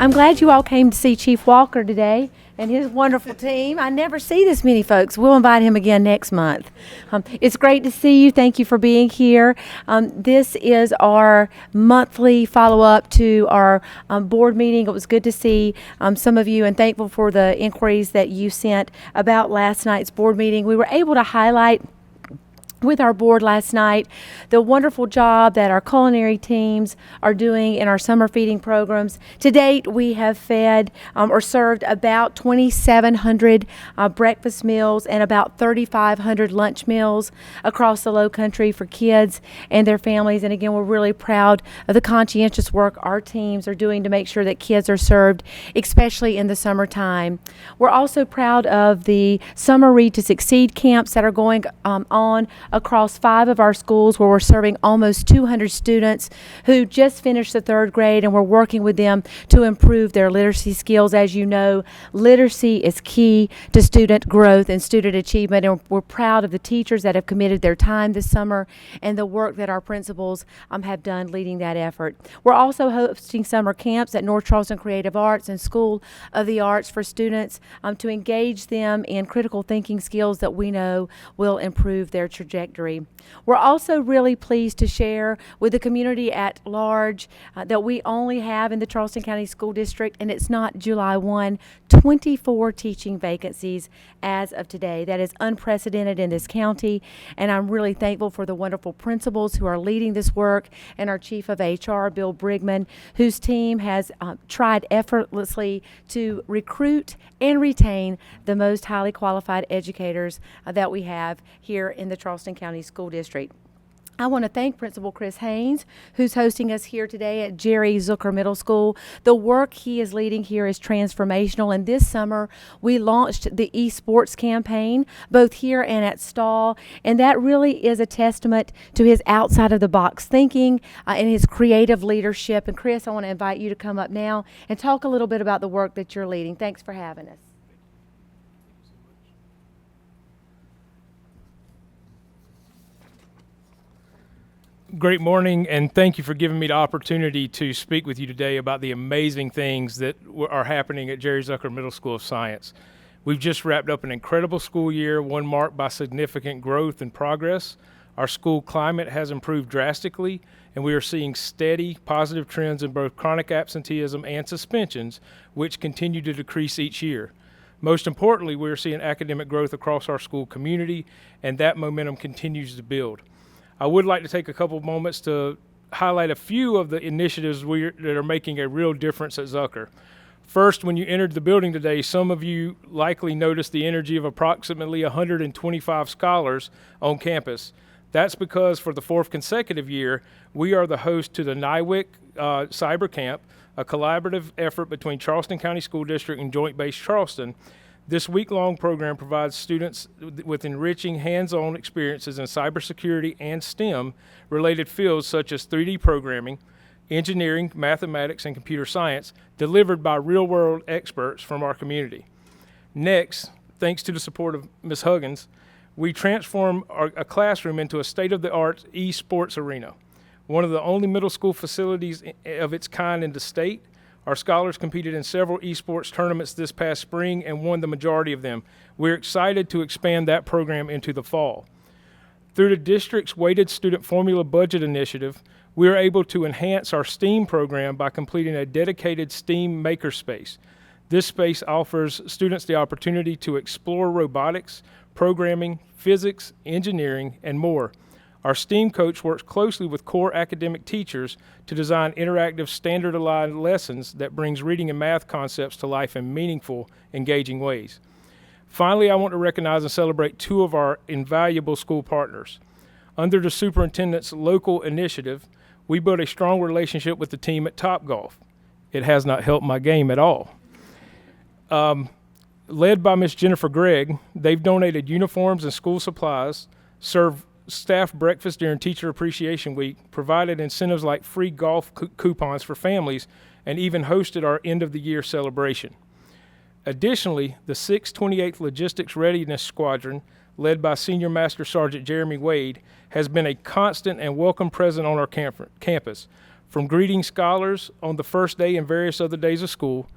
I'm glad you all came to see Chief Walker today and his wonderful team. I never see this many folks. We'll invite him again next month. It's great to see you. Thank you for being here. This is our monthly follow-up to our board meeting. It was good to see some of you and thankful for the inquiries that you sent about last night's board meeting. We were able to highlight with our board last night the wonderful job that our culinary teams are doing in our summer feeding programs. To date, we have fed or served about 2,700 breakfast meals and about 3,500 lunch meals across the Low Country for kids and their families. And again, we're really proud of the conscientious work our teams are doing to make sure that kids are served, especially in the summertime. We're also proud of the Summer Read to Succeed camps that are going on across 5 of our schools, where we're serving almost 200 students who just finished the 3rd grade, and we're working with them to improve their literacy skills. As you know, literacy is key to student growth and student achievement, and we're proud of the teachers that have committed their time this summer and the work that our principals have done leading that effort. We're also hosting summer camps at North Charleston Creative Arts and School of the Arts for students to engage them in critical thinking skills that we know will improve their trajectory. We're also really pleased to share with the community at large that we only have in the Charleston County School District, and it's not July 1, 24 teaching vacancies as of today. That is unprecedented in this county, and I'm really thankful for the wonderful principals who are leading this work and our Chief of HR, Bill Brigman, whose team has tried effortlessly to recruit and retain the most highly qualified educators that we have here in the Charleston County School District. I want to thank Principal Chris Haynes, who's hosting us here today at Jerry Zucker Middle School. The work he is leading here is transformational, and this summer we launched the eSports campaign, both here and at Stall, and that really is a testament to his outside-of-the-box thinking and his creative leadership. And Chris, I want to invite you to come up now and talk a little bit about the work that you're leading. Thanks for having us. Great morning, and thank you for giving me the opportunity to speak with you today about the amazing things that are happening at Jerry Zucker Middle School of Science. We've just wrapped up an incredible school year, one marked by significant growth and progress. Our school climate has improved drastically, and we are seeing steady positive trends in both chronic absenteeism and suspensions, which continue to decrease each year. Most importantly, we are seeing academic growth across our school community, and that momentum continues to build. I would like to take a couple of moments to highlight a few of the initiatives that are making a real difference at Zucker. First, when you entered the building today, some of you likely noticed the energy of approximately 125 scholars on campus. That's because for the 4th consecutive year, we are the host to the NIWIC Cyber Camp, a collaborative effort between Charleston County School District and Joint Base Charleston. This week-long program provides students with enriching hands-on experiences in cybersecurity and STEM-related fields such as 3D programming, engineering, mathematics, and computer science, delivered by real-world experts from our community. Next, thanks to the support of Ms. Huggins, we transformed a classroom into a state-of-the-art eSports arena, one of the only middle school facilities of its kind in the state. Our scholars competed in several esports tournaments this past spring and won the majority of them. We're excited to expand that program into the fall. Through the district's weighted student formula budget initiative, we are able to enhance our STEAM program by completing a dedicated STEAM makerspace. This space offers students the opportunity to explore robotics, programming, physics, engineering, and more. Our STEAM coach works closely with core academic teachers to design interactive, standard-aligned lessons that brings reading and math concepts to life in meaningful, engaging ways. Finally, I want to recognize and celebrate 2 of our invaluable school partners. Under the superintendent's local initiative, we built a strong relationship with the team at Topgolf. It has not helped my game at all. Led by Ms. Jennifer Gregg, they've donated uniforms and school supplies, served staff breakfast during Teacher Appreciation Week, provided incentives like free golf coupons for families, and even hosted our end-of-the-year celebration. Additionally, the 628th Logistics Readiness Squadron, led by Senior Master Sergeant Jeremy Wade, has been a constant and welcome presence on our campus. From greeting scholars on the first day and various other days of school,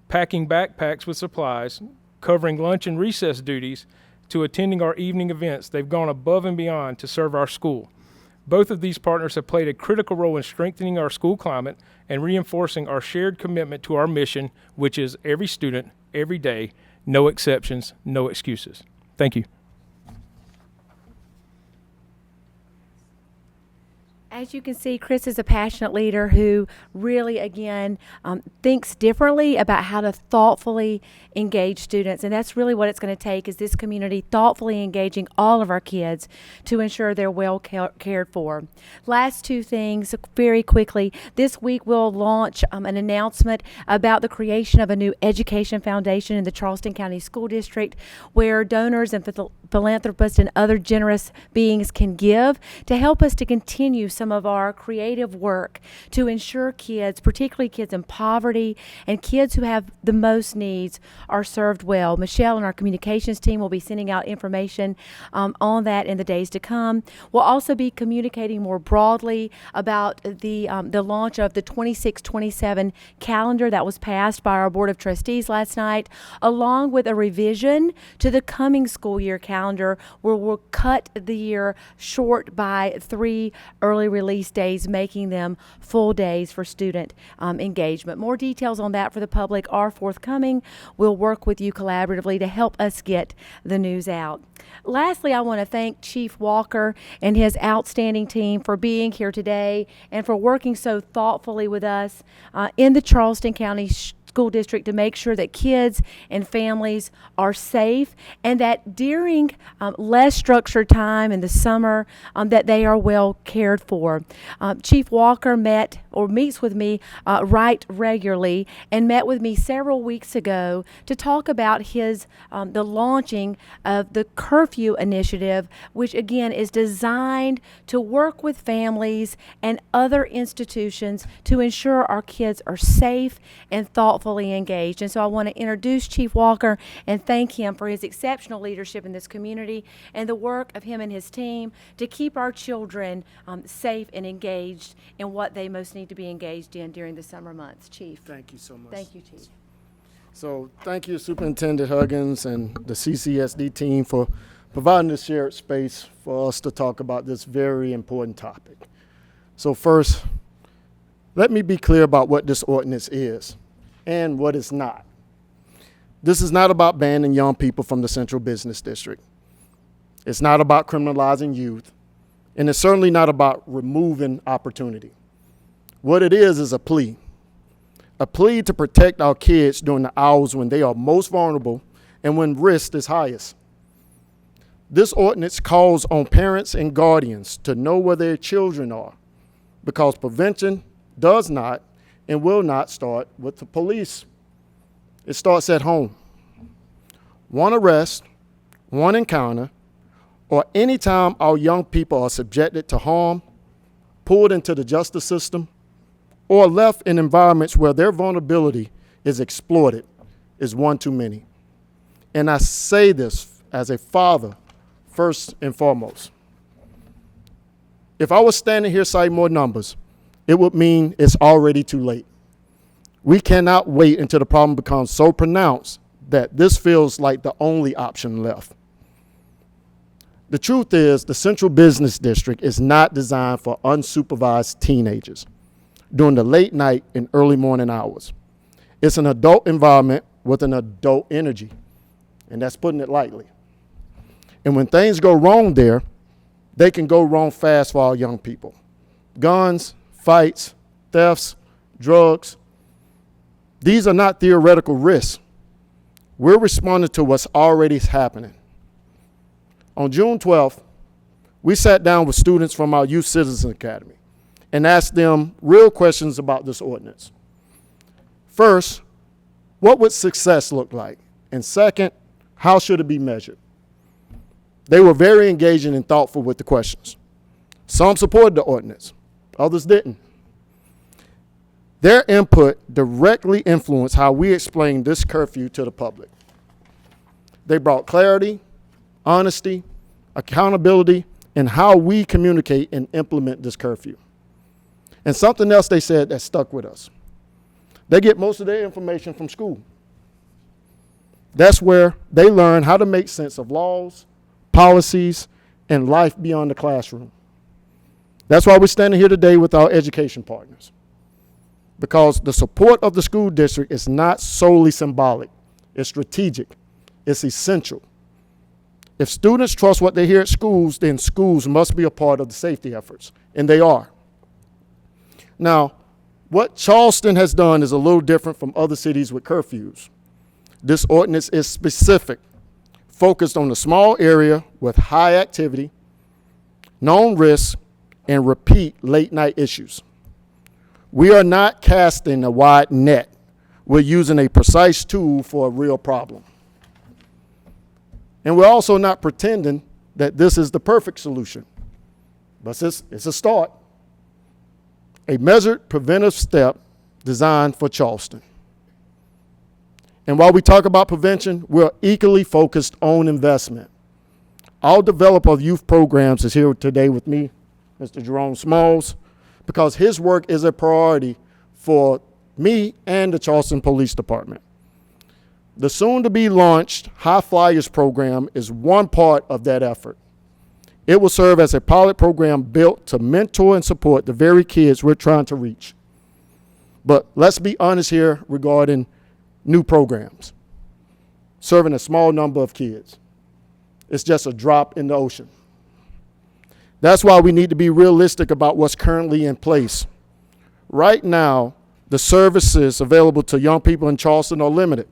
packing backpacks with supplies, covering lunch and recess duties, to attending our evening events, they've gone above and beyond to serve our school. Both of these partners have played a critical role in strengthening our school climate and reinforcing our shared commitment to our mission, which is every student, every day, no exceptions, no excuses. Thank you. As you can see, Chris is a passionate leader who really, again, thinks differently about how to thoughtfully engage students. And that's really what it's going to take, is this community thoughtfully engaging all of our kids to ensure they're well cared for. Last two things very quickly. This week we'll launch an announcement about the creation of a new education foundation in the Charleston County School District, where donors and philanthropists and other generous beings can give to help us to continue some of our creative work to ensure kids, particularly kids in poverty and kids who have the most needs, are served well. Michelle and our communications team will be sending out information on that in the days to come. We'll also be communicating more broadly about the launch of the 26-27 calendar that was passed by our Board of Trustees last night, along with a revision to the coming school year calendar, where we'll cut the year short by 3 early release days, making them full days for student engagement. More details on that for the public are forthcoming. We'll work with you collaboratively to help us get the news out. Lastly, I want to thank Chief Walker and his outstanding team for being here today and for working so thoughtfully with us in the Charleston County School District to make sure that kids and families are safe, and that during less structured time in the summer, that they are well cared for. Chief Walker meets with me right regularly, and met with me several weeks ago to talk about his the launching of the curfew initiative, which again is designed to work with families and other institutions to ensure our kids are safe and thoughtfully engaged. And so I want to introduce Chief Walker and thank him for his exceptional leadership in this community and the work of him and his team to keep our children safe and engaged in what they most need to be engaged in during the summer months. Chief. Thank you so much. Thank you, Chief. So thank you, Superintendent Huggins and the CCSD team, for providing this shared space for us to talk about this very important topic. So first, let me be clear about what this ordinance is and what it's not. This is not about banning young people from the Central Business District. It's not about criminalizing youth, and it's certainly not about removing opportunity. What it is a plea to protect our kids during the hours when they are most vulnerable and when risk is highest. This ordinance calls on parents and guardians to know where their children are, because prevention does not and will not start with the police. It starts at home. One arrest, one encounter, or any time our young people are subjected to harm, pulled into the justice system, or left in environments where their vulnerability is exploited is one too many. And I say this as a father, first and foremost. If I was standing here citing more numbers, it would mean it's already too late. We cannot wait until the problem becomes so pronounced that this feels like the only option left. The truth is, the Central Business District is not designed for unsupervised teenagers during the late night and early morning hours. It's an adult environment with an adult energy, and that's putting it lightly. And when things go wrong there, they can go wrong fast for our young people. Guns, fights, thefts, drugs. These are not theoretical risks. We're responding to what's already happening. On June 12th, we sat down with students from our Youth Citizen Academy and asked them real questions about this ordinance. First, what would success look like? And second, how should it be measured? They were very engaging and thoughtful with the questions. Some supported the ordinance, others didn't. Their input directly influenced how we explained this curfew to the public. They brought clarity, honesty, accountability, and how we communicate and implement this curfew. And something else they said that stuck with us. They get most of their information from school. That's where they learn how to make sense of laws, policies, and life beyond the classroom. That's why we're standing here today with our education partners. Because the support of the school district is not solely symbolic. It's strategic. It's essential. If students trust what they hear at schools, then schools must be a part of the safety efforts, and they are. Now, what Charleston has done is a little different from other cities with curfews. This ordinance is specific, focused on a small area with high activity, known risks, and repeat late-night issues. We are not casting a wide net. We're using a precise tool for a real problem. And we're also not pretending that this is the perfect solution, but it's a start. A measured preventive step designed for Charleston. And while we talk about prevention, we're equally focused on investment. Our developer of youth programs is here today with me, Mr. Jerome Smalls, because his work is a priority for me and the Charleston Police Department. The soon-to-be launched High Flyers program is one part of that effort. It will serve as a pilot program built to mentor and support the very kids we're trying to reach. But let's be honest here regarding new programs, serving a small number of kids. It's just a drop in the ocean. That's why we need to be realistic about what's currently in place. Right now, the services available to young people in Charleston are limited,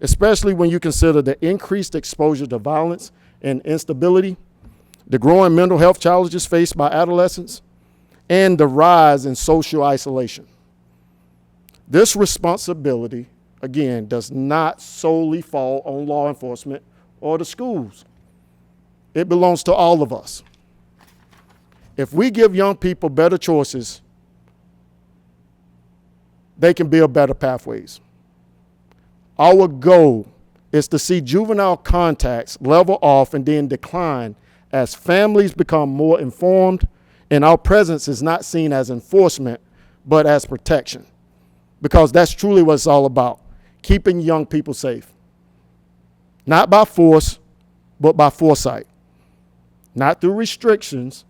especially when you consider the increased exposure to violence and instability, the growing mental health challenges faced by adolescents, and the rise in social isolation. This responsibility, again, does not solely fall on law enforcement or the schools. It belongs to all of us. If we give young people better choices, they can build better pathways. Our goal is to see juvenile contacts level off and then decline as families become more informed, and our presence is not seen as enforcement, but as protection. Because that's truly what it's all about, keeping young people safe. Not by force, but by foresight. Not through restrictions,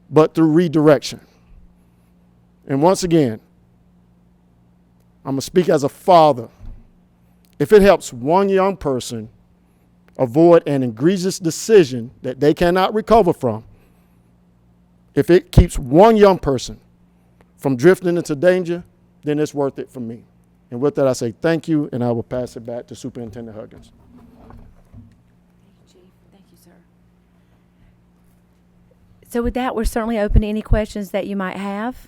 but through redirection. And once again, I'm gonna speak as a father. If it helps one young person avoid an egregious decision that they cannot recover from, if it keeps one young person from drifting into danger, then it's worth it for me. And with that, I say thank you, and I will pass it back to Superintendent Huggins. Chief. Thank you, sir. So with that, we're certainly open to any questions that you might have.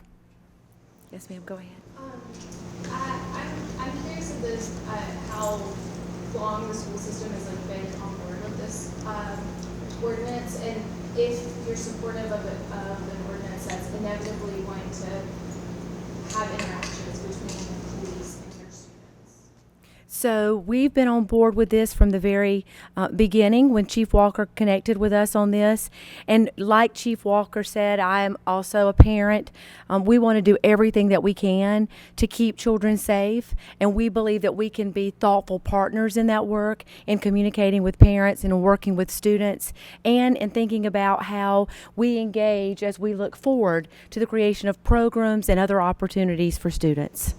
Yes, ma'am, go ahead. I'm curious of this, how long the school system has been on board with this ordinance, and if you're supportive of an ordinance that's inevitably going to have interactions between police and their students. So we've been on board with this from the very beginning when Chief Walker connected with us on this. And like Chief Walker said, I am also a parent. We want to do everything that we can to keep children safe. And we believe that we can be thoughtful partners in that work, in communicating with parents and working with students, and in thinking about how we engage as we look forward to the creation of programs and other opportunities for students.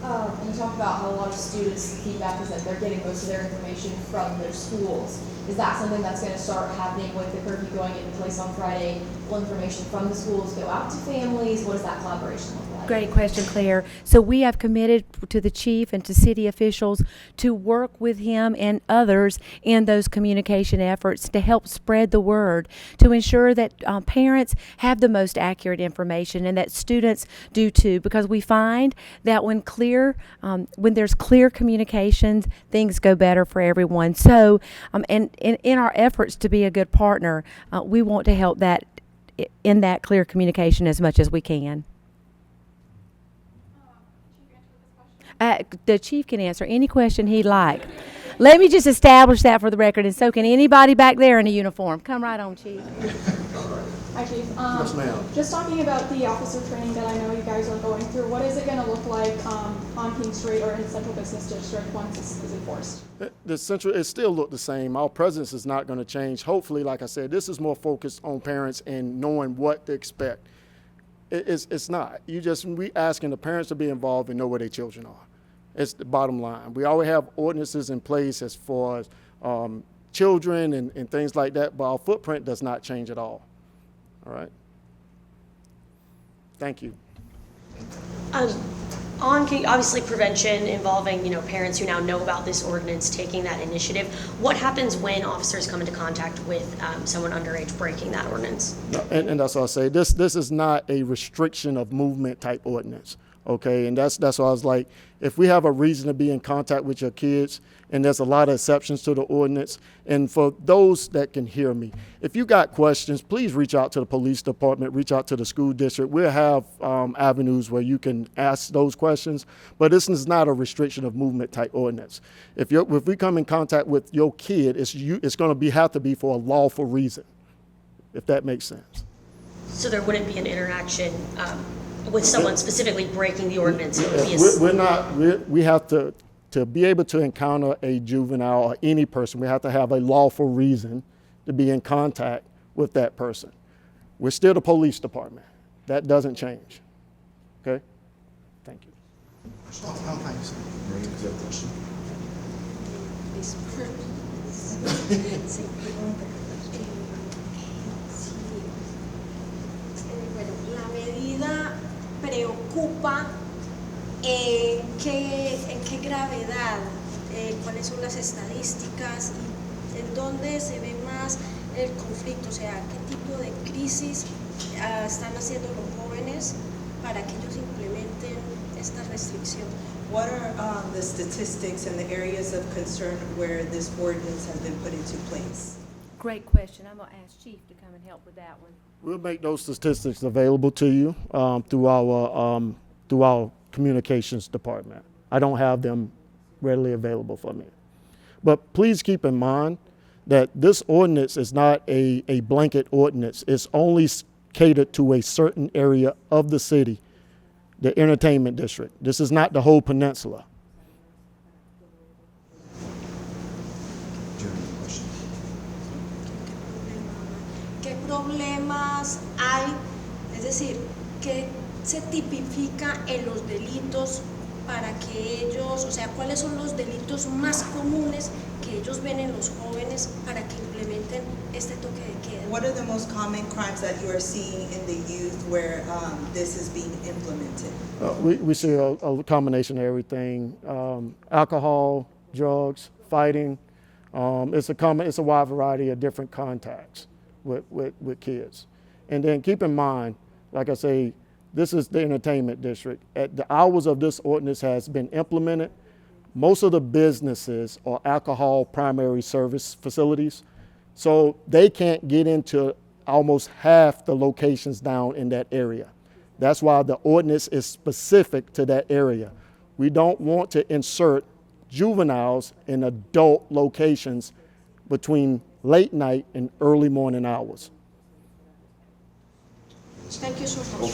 You talk about how a lot of students' feedback is that they're getting most of their information from their schools. Is that something that's going to start happening with the curfew going into place on Friday? Will information from the schools go out to families? What does that collaboration look like? Great question, Claire. So we have committed to the chief and to city officials to work with him and others in those communication efforts to help spread the word, to ensure that parents have the most accurate information and that students do too, because we find that when there's clear communications, things go better for everyone. So, and in our efforts to be a good partner, we want to help that in that clear communication as much as we can. The chief can answer any question he'd like. Let me just establish that for the record, and so can anybody back there in a uniform. Come right on, Chief. Hi, Chief. Yes, ma'am. Just talking about the officer training that I know you guys are going through, what is it going to look like on King Street or in the Central Business District once this is enforced? It still look the same. Our presence is not going to change. Hopefully, like I said, this is more focused on parents and knowing what to expect. It's not. We asking the parents to be involved and know where their children are. It's the bottom line. We always have ordinances in place as far as children and things like that, but our footprint does not change at all. All right. Thank you. Obviously prevention involving, parents who now know about this ordinance taking that initiative. What happens when officers come into contact with someone underage breaking that ordinance? And that's what I say. This is not a restriction of movement type ordinance. Okay, and that's why I was like, if we have a reason to be in contact with your kids, and there's a lot of exceptions to the ordinance, and for those that can hear me, if you got questions, please reach out to the police department, reach out to the school district. We'll have avenues where you can ask those questions, but this is not a restriction of movement type ordinance. If we come in contact with your kid, it's going to have to be for a lawful reason, if that makes sense. So there wouldn't be an interaction with someone specifically breaking the ordinance. It would be we have to be able to encounter a juvenile or any person, we have to have a lawful reason to be in contact with that person. We're still the police department. That doesn't change. Okay? Thank you. Bueno, la medida preocupa en qué gravedad, cuáles son las estadísticas y en dónde se ve más el conflicto, o sea, qué tipo de crisis están haciendo los jóvenes para que ellos implementen esta restricción. What are the statistics and the areas of concern where this ordinance has been put into place? Great question. I'm going to ask Chief to come and help with that one. We'll make those statistics available to you through our communications department. I don't have them readily available for me. But please keep in mind that this ordinance is not a blanket ordinance. It's only catered to a certain area of the city, the entertainment district. This is not the whole peninsula. ¿Qué problemas hay? Es decir, ¿qué se tipifica en los delitos para que ellos, o sea, cuáles son los delitos más comunes que ellos ven en los jóvenes para que implementen este toque de queda? What are the most common crimes that you are seeing in the youth where this is being implemented? We see a combination of everything: alcohol, drugs, fighting. It's a wide variety of different contacts with kids. And then keep in mind, like I say, this is the entertainment district. At the hours of this ordinance has been implemented, most of the businesses are alcohol primary service facilities, so they can't get into almost half the locations down in that area. That's why the ordinance is specific to that area. We don't want to insert juveniles in adult locations between late night and early morning hours. Thank you so much.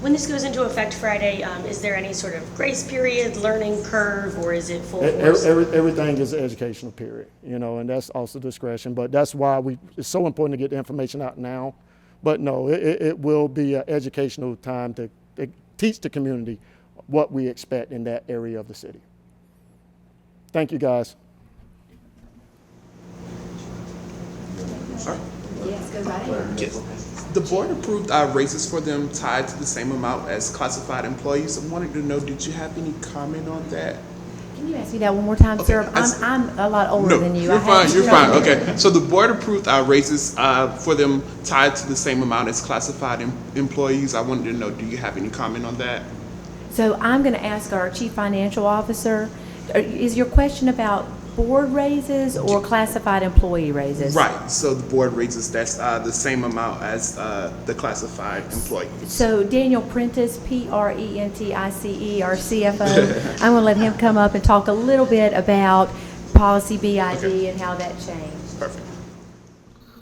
When this goes into effect Friday, is there any sort of grace period, learning curve, or is it full force? Everything is an educational period, and that's also discretion. But that's why it's so important to get the information out now. But no, it will be an educational time to teach the community what we expect in that area of the city. Thank you, guys. Yes, go right ahead. Yes. The board approved raises for them tied to the same amount as classified employees. I wanted to know, did you have any comment on that? Can you ask me that one more time, Okay, sir? I'm a lot older No, than you. you're fine. You're fine. Okay. So the board approved raises for them tied to the same amount as classified employees. I wanted to know, do you have any comment on that? So I'm going to ask our Chief Financial Officer, is your question about board raises or classified employee raises? Right. So the board raises, that's the same amount as the classified employees. So Daniel Prentice, Prentice, our CFO, I'm going to let him come up and talk a little bit about policy BID Okay. and how that changed. Perfect.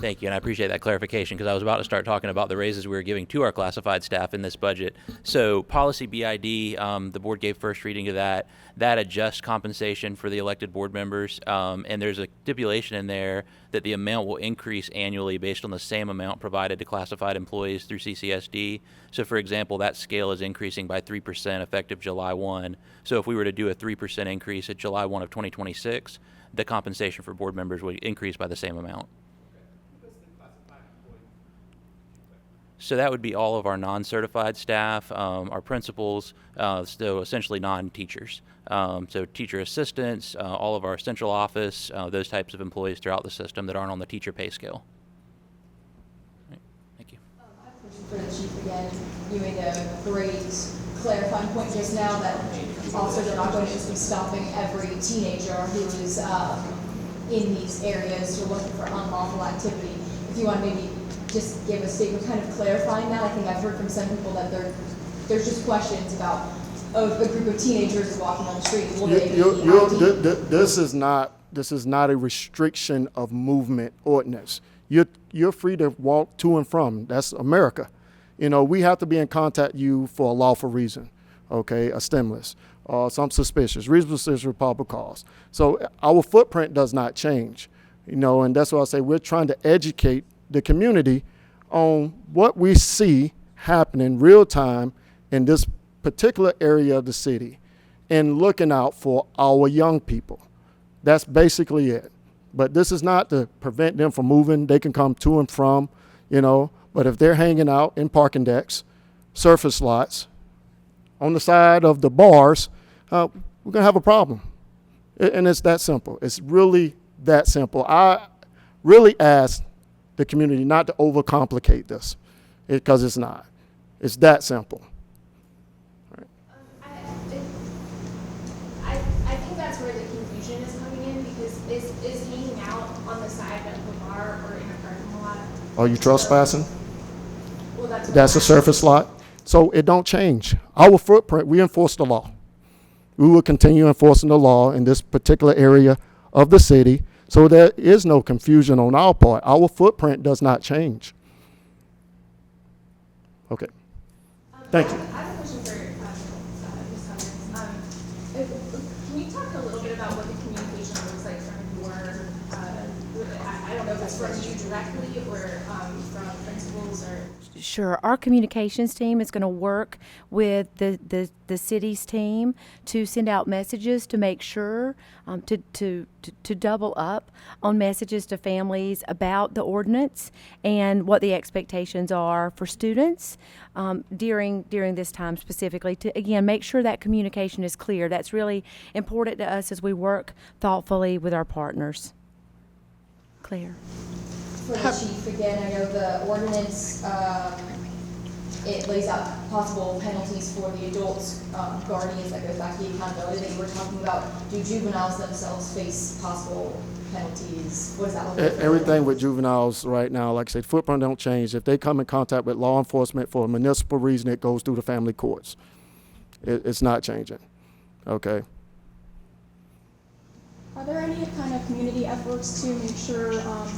Thank you, and I appreciate that clarification because I was about to start talking about the raises we were giving to our classified staff in this budget. So policy BID, the board gave first reading of that. That adjusts compensation for the elected board members, and there's a stipulation in there that the amount will increase annually based on the same amount provided to classified employees through CCSD. So, for example, that scale is increasing by 3% effective July 1. So if we were to do a 3% increase at July 1 of 2026, the compensation for board members would increase by the same amount. So that would be all of our non-certified staff, our principals, so essentially non-teachers. So teacher assistants, all of our central office, those types of employees throughout the system that aren't on the teacher pay scale. Right. Thank you. I have a question for the chief again. You made a great clarifying point just now that officers are not going to just be stopping every teenager who is in these areas who are looking for unlawful activity. If you want to maybe just give a statement kind of clarifying that. I think I've heard from some people that there's just questions about, oh, if a group of teenagers is walking on the street, will they be ID'd? This is not a restriction of movement ordinance. You're free to walk to and from. That's America. You know, we have to be in contact with you for a lawful reason, okay, a stimulus, some suspicious, reasonable suspicion of probable cause. So our footprint does not change, you know, and that's why I say we're trying to educate the community on what we see happening real time in this particular area of the city and looking out for our young people. That's basically it. But this is not to prevent them from moving. They can come to and from, you know, but if they're hanging out in parking decks, surface lots, on the side of the bars, we're gonna have a problem. And it's that simple. It's really that simple. I really ask the community not to overcomplicate this, because it's not. It's that simple. I think that's where the confusion is coming in, because is hanging out on the side of the bar or in a parking lot. Are you trespassing? Well, That's a surface lot. So it don't change. Our footprint, we enforce the law. We will continue enforcing the law in this particular area of the city. So there is no confusion on our part. Our footprint does not change. Okay. Thank you. I have a question for Ms. Cummins. Can you talk a little bit about what the communication looks like from your, I don't know if it's from you directly or from principals or? Sure. Our communications team is going to work with the city's team to send out messages to make sure to double up on messages to families about the ordinance and what the expectations are for students during this time specifically, to again make sure that communication is clear. That's really important to us as we work thoughtfully with our partners. Claire. For the chief, again, I know the ordinance, it lays out possible penalties for the adults, guardians, that goes back to the accountability that you were talking about. Do juveniles themselves face possible penalties? What does that look like? Everything with juveniles right now, like I said, footprint don't change. If they come in contact with law enforcement for a municipal reason, it goes through the family courts. It's not changing, okay? Are there any kind of community efforts to make sure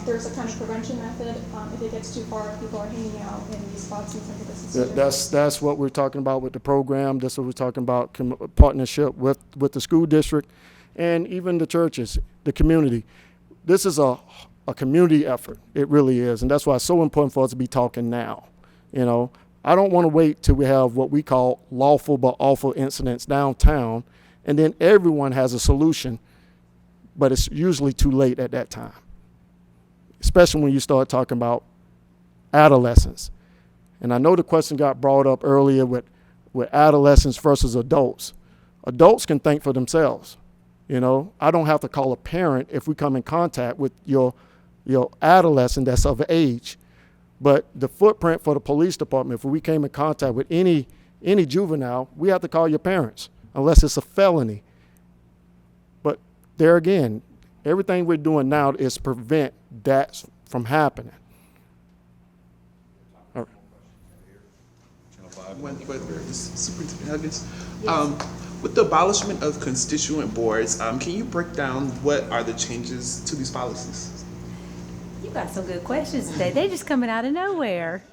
there's a kind of prevention method if it gets too far, if people are hanging out in these spots in central business? That's what we're talking about with the program. That's what we're talking about, partnership with the school district and even the churches, the community. This is a community effort. It really is. And that's why it's so important for us to be talking now. You know, I don't want to wait till we have what we call lawful but awful incidents downtown, and then everyone has a solution. But it's usually too late at that time, especially when you start talking about adolescents. And I know the question got brought up earlier with adolescents versus adults. Adults can think for themselves. You know, I don't have to call a parent if we come in contact with your adolescent that's of age. But the footprint for the police department, if we came in contact with any juvenile, we have to call your parents unless it's a felony. There again, everything we're doing now is prevent that from happening. All right. Superintendent Huggins, with the abolishment of constituent boards, can you break down what are the changes to these policies? You got some good questions today. They're just coming out of nowhere.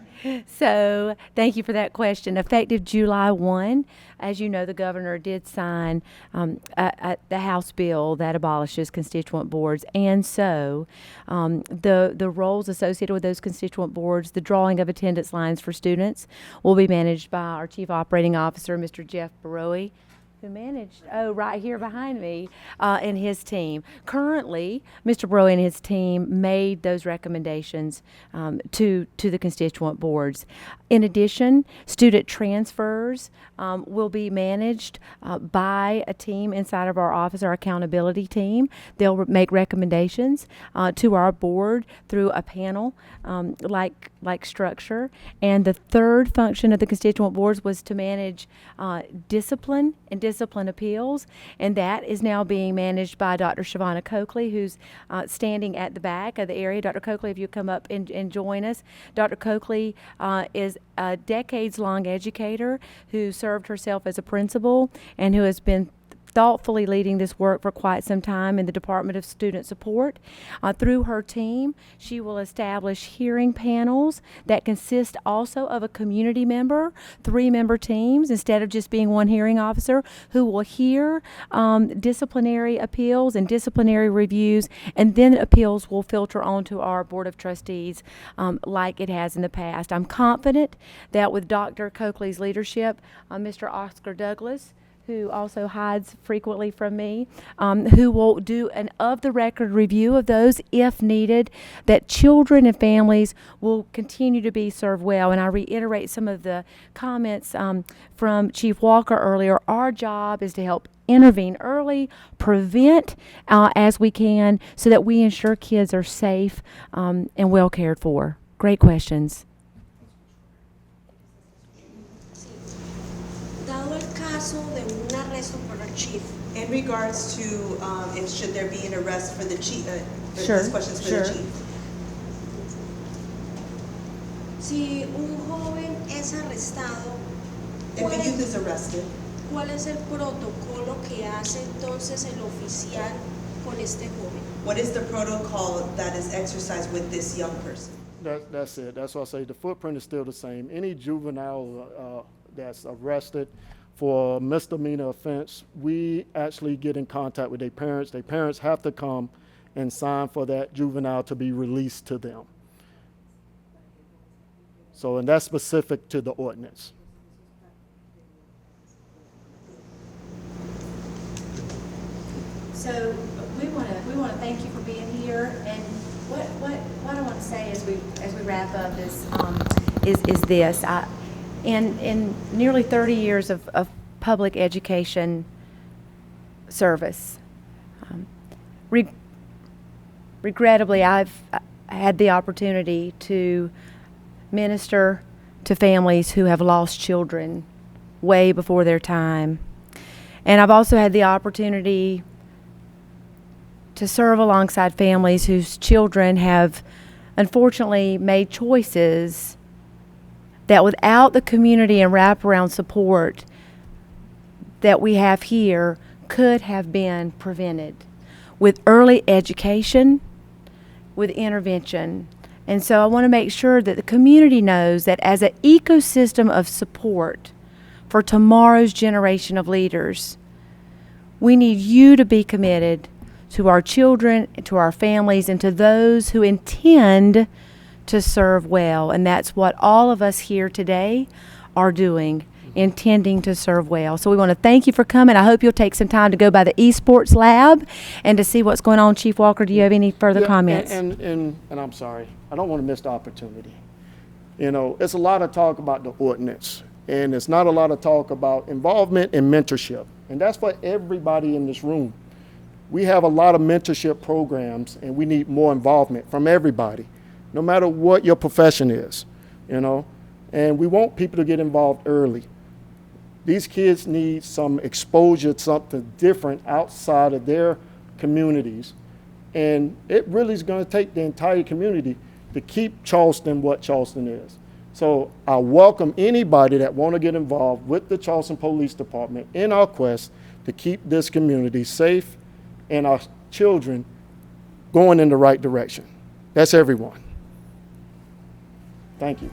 So thank you for that question. Effective July 1, as you know, the governor did sign the House bill that abolishes constituent boards. And so the roles associated with those constituent boards, the drawing of attendance lines for students, will be managed by our Chief Operating Officer, Mr. Jeff Baroe, who managed, right here behind me, and his team. Currently, Mr. Broe and his team made those recommendations to the constituent boards. In addition, student transfers will be managed by a team inside of our office, our accountability team. They'll make recommendations to our board through a panel like structure. And the third function of the constituent boards was to manage discipline and discipline appeals, and that is now being managed by Dr. Shavonna Coakley, who's standing at the back of the area. Dr. Coakley, if you come up and join us. Dr. Coakley is a decades-long educator who served herself as a principal and who has been thoughtfully leading this work for quite some time in the Department of Student Support. Through her team, she will establish hearing panels that consist also of a community member, 3-member teams, instead of just being one hearing officer, who will hear disciplinary appeals and disciplinary reviews, and then appeals will filter onto our Board of Trustees like it has in the past. I'm confident that with Dr. Coakley's leadership, Mr. Oscar Douglas, who also hides frequently from me, who will do an of-the-record review of those if needed, that children and families will continue to be served well. And I reiterate some of the comments from Chief Walker earlier. Our job is to help intervene early, prevent as we can, so that we ensure kids are safe and well cared for. Great questions. Dado el caso de un arresto por el chief, In regards to, and should there be an arrest for the chief? Sure, This question's for sure. the chief. si un joven es arrestado, If a youth is arrested, ¿cuál es el protocolo que hace entonces el oficial con este joven? what is the protocol that is exercised with this young person? That's it. That's why I say the footprint is still the same. Any juvenile that's arrested for a misdemeanor offense, we actually get in contact with their parents. Their parents have to come and sign for that juvenile to be released to them. So, and that's specific to the ordinance. So we want to thank you for being here. And what I want to say as we wrap up is this. In nearly 30 years of public education service, regrettably, I've had the opportunity to minister to families who have lost children way before their time. And I've also had the opportunity to serve alongside families whose children have unfortunately made choices that without the community and wraparound support that we have here could have been prevented with early education, with intervention. And so I want to make sure that the community knows that as an ecosystem of support for tomorrow's generation of leaders, we need you to be committed to our children, to our families, and to those who intend to serve well. And that's what all of us here today are doing, intending to serve well. So we want to thank you for coming. I hope you'll take some time to go by the esports lab and to see what's going on. Chief Walker, do you have any further comments? And I'm sorry, I don't want to miss the opportunity. You know, it's a lot of talk about the ordinance, and it's not a lot of talk about involvement and mentorship. And that's for everybody in this room. We have a lot of mentorship programs, and we need more involvement from everybody, no matter what your profession is, you know. And we want people to get involved early. These kids need some exposure to something different outside of their communities. And it really is going to take the entire community to keep Charleston what Charleston is. So I welcome anybody that want to get involved with the Charleston Police Department in our quest to keep this community safe and our children going in the right direction. That's everyone. Thank you.